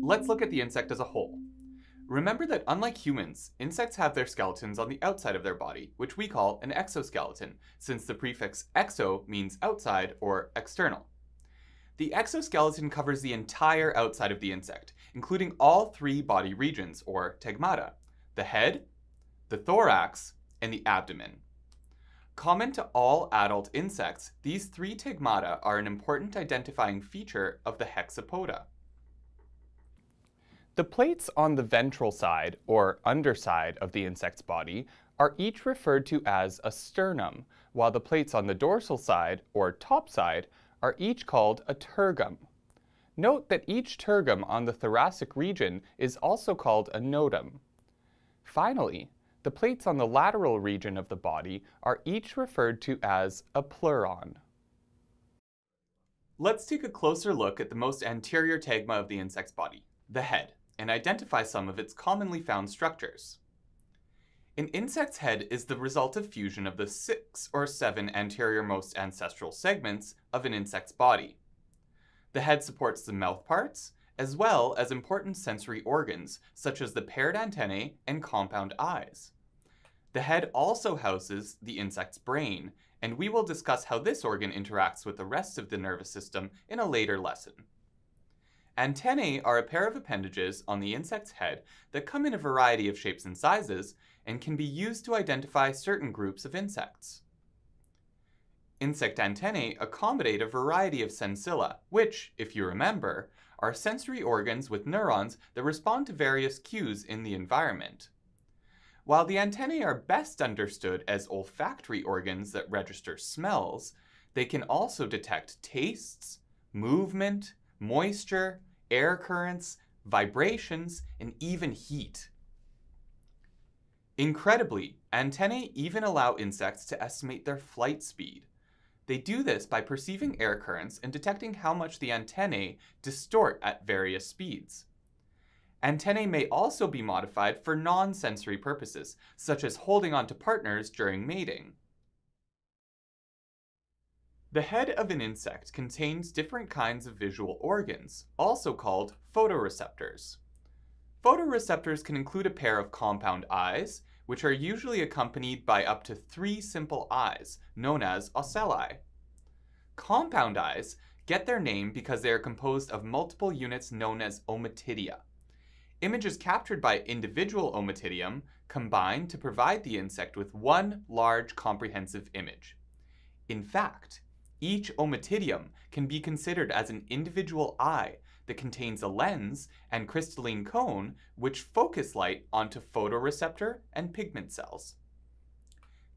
let's look at the insect as a whole. Remember that unlike humans, insects have their skeletons on the outside of their body, which we call an exoskeleton, since the prefix exo means outside or external. The exoskeleton covers the entire outside of the insect, including all three body regions, or tegmata: the head, the thorax, and the abdomen. Common to all adult insects, these three tegmata are an important identifying feature of the hexapoda. The plates on the ventral side, or underside, of the insect's body are each referred to as a sternum, while the plates on the dorsal side, or top side, are each called a tergum. Note that each tergum on the thoracic region is also called a notum. Finally, the plates on the lateral region of the body are each referred to as a pleuron. Let's take a closer look at the most anterior tegma of the insect's body, the head, and identify some of its commonly found structures. An insect's head is the result of fusion of the 6 or 7 anterior-most ancestral segments of an insect's body. The head supports the mouth parts, as well as important sensory organs, such as the paired antennae and compound eyes. The head also houses the insect's brain, and we will discuss how this organ interacts with the rest of the nervous system in a later lesson. Antennae are a pair of appendages on the insect's head that come in a variety of shapes and sizes and can be used to identify certain groups of insects. Insect antennae accommodate a variety of sensilla, which, if you remember, are sensory organs with neurons that respond to various cues in the environment. While the antennae are best understood as olfactory organs that register smells, they can also detect tastes, movement, moisture, air currents, vibrations, and even heat. Incredibly, antennae even allow insects to estimate their flight speed. They do this by perceiving air currents and detecting how much the antennae distort at various speeds. Antennae may also be modified for non-sensory purposes, such as holding on to partners during mating. The head of an insect contains different kinds of visual organs, also called photoreceptors. Photoreceptors can include a pair of compound eyes, which are usually accompanied by up to 3 simple eyes, known as ocelli. Compound eyes get their name because they are composed of multiple units known as ommatidia. Images captured by individual ommatidium combine to provide the insect with one large comprehensive image. In fact, each ommatidium can be considered as an individual eye that contains a lens and crystalline cone which focus light onto photoreceptor and pigment cells.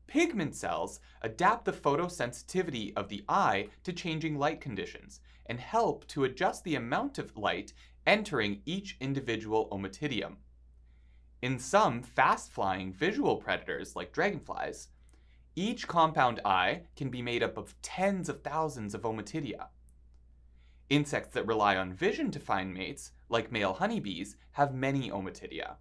Pigment cells adapt the photosensitivity of the eye to changing light conditions and help to adjust the amount of light entering each individual ommatidium. In some fast-flying visual predators like dragonflies, each compound eye can be made up of tens of thousands of ommatidia. Insects that rely on vision to find mates, like male honeybees, have many ommatidia.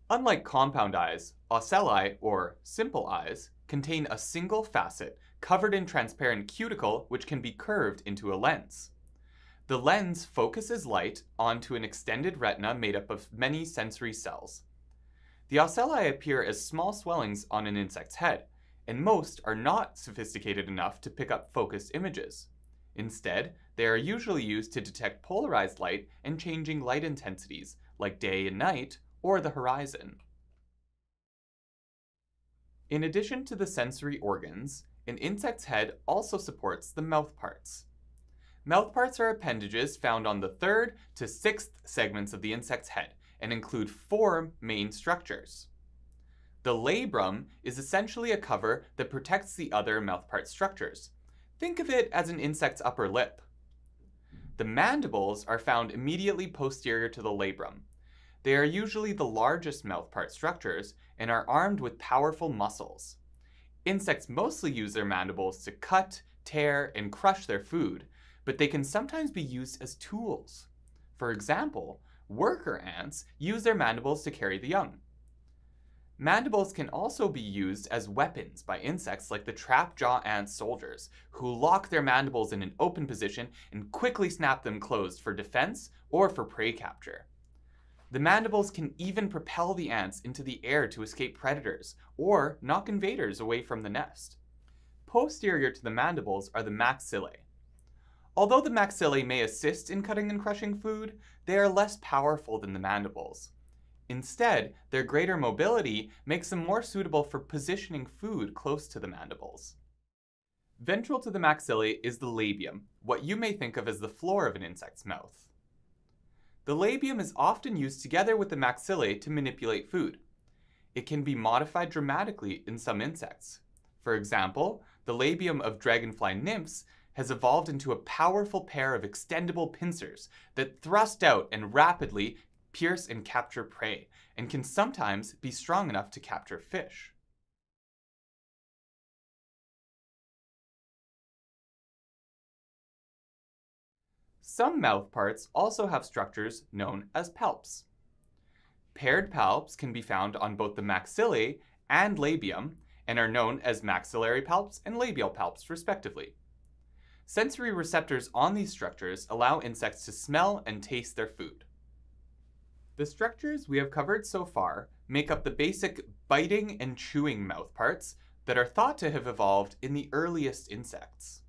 Unlike compound eyes, ocelli, or simple eyes, contain a single facet covered in transparent cuticle which can be curved into a lens. The lens focuses light onto an extended retina made up of many sensory cells. The ocelli appear as small swellings on an insect's head, and most are not sophisticated enough to pick up focused images. Instead, they are usually used to detect polarized light and changing light intensities, like day and night, or the horizon. In addition to the sensory organs, an insect's head also supports the mouth parts. Mouth parts are appendages found on the 3rd to 6th segments of the insect's head and include 4 main structures. The labrum is essentially a cover that protects the other mouthpart structures. Think of it as an insect's upper lip. The mandibles are found immediately posterior to the labrum. They are usually the largest mouthpart structures and are armed with powerful muscles. Insects mostly use their mandibles to cut, tear, and crush their food, but they can sometimes be used as tools. For example, worker ants use their mandibles to carry the young. Mandibles can also be used as weapons by insects like the trap-jaw ant soldiers, who lock their mandibles in an open position and quickly snap them closed for defense or for prey capture. The mandibles can even propel the ants into the air to escape predators or knock invaders away from the nest. Posterior to the mandibles are the maxillae. Although the maxillae may assist in cutting and crushing food, they are less powerful than the mandibles. Instead, their greater mobility makes them more suitable for positioning food close to the mandibles. Ventral to the maxillae is the labium, what you may think of as the floor of an insect's mouth. The labium is often used together with the maxillae to manipulate food. It can be modified dramatically in some insects. For example, the labium of dragonfly nymphs has evolved into a powerful pair of extendable pincers that thrust out and rapidly pierce and capture prey, and can sometimes be strong enough to capture fish. Some mouthparts also have structures known as palps. Paired palps can be found on both the maxillae and labium and are known as maxillary palps and labial palps respectively. Sensory receptors on these structures allow insects to smell and taste their food. The structures we have covered so far make up the basic biting and chewing mouthparts that are thought to have evolved in the earliest insects.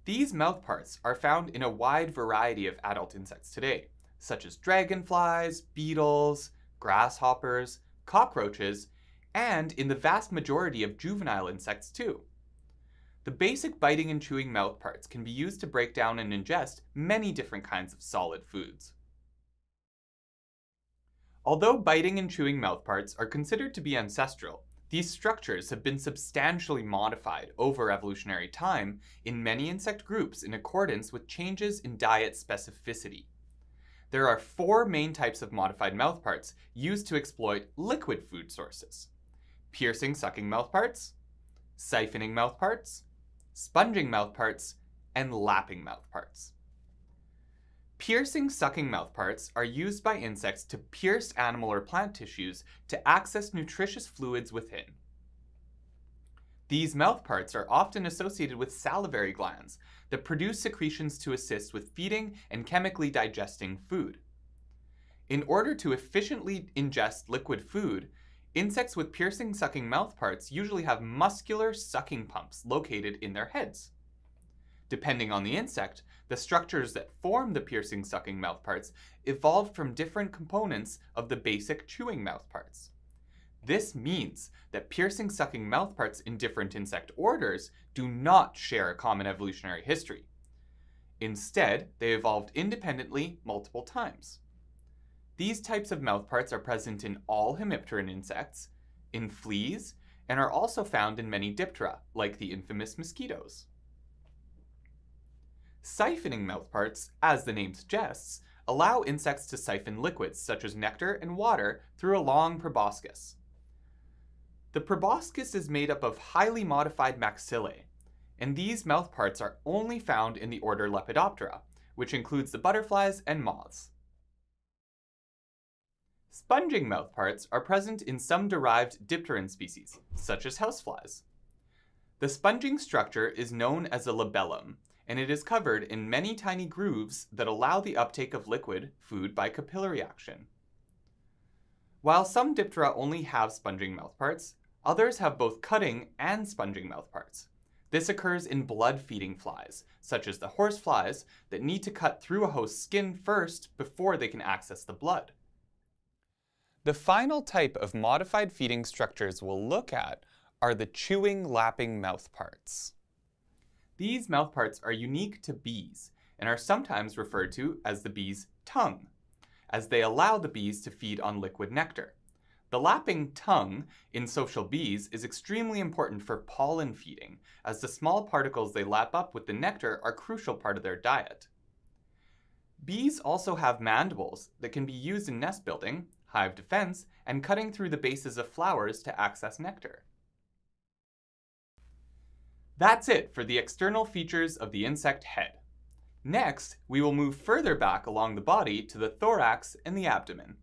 These mouthparts are found in a wide variety of adult insects today, such as dragonflies, beetles, grasshoppers, cockroaches, and in the vast majority of juvenile insects too. The basic biting and chewing mouthparts can be used to break down and ingest many different kinds of solid foods. Although biting and chewing mouthparts are considered to be ancestral, these structures have been substantially modified over evolutionary time in many insect groups in accordance with changes in diet specificity. There are 4 main types of modified mouthparts used to exploit liquid food sources: piercing sucking mouthparts, siphoning mouthparts, sponging mouthparts, and lapping mouthparts. Piercing sucking mouthparts are used by insects to pierce animal or plant tissues to access nutritious fluids within. These mouthparts are often associated with salivary glands that produce secretions to assist with feeding and chemically digesting food. In order to efficiently ingest liquid food, insects with piercing sucking mouthparts usually have muscular sucking pumps located in their heads. Depending on the insect, the structures that form the piercing sucking mouthparts evolved from different components of the basic chewing mouthparts. This means that piercing sucking mouthparts in different insect orders do not share a common evolutionary history. Instead, they evolved independently multiple times. These types of mouthparts are present in all hemipteran insects, in fleas, and are also found in many diptera, like the infamous mosquitoes. Siphoning mouthparts, as the name suggests, allow insects to siphon liquids such as nectar and water through a long proboscis. The proboscis is made up of highly modified maxillae, and these mouthparts are only found in the order Lepidoptera, which includes the butterflies and moths. Sponging mouthparts are present in some derived dipteran species, such as houseflies. The sponging structure is known as a labellum, and it is covered in many tiny grooves that allow the uptake of liquid food by capillary action. While some diptera only have sponging mouthparts, others have both cutting and sponging mouthparts. This occurs in blood-feeding flies, such as the horseflies, that need to cut through a host's skin first before they can access the blood. The final type of modified feeding structures we'll look at are the chewing, lapping mouthparts. These mouthparts are unique to bees and are sometimes referred to as the bee's tongue, as they allow the bees to feed on liquid nectar. The lapping tongue in social bees is extremely important for pollen feeding, as the small particles they lap up with the nectar are a crucial part of their diet. Bees also have mandibles that can be used in nest building, hive defense, and cutting through the bases of flowers to access nectar. That's it for the external features of the insect head. Next, we will move further back along the body to the thorax and the abdomen.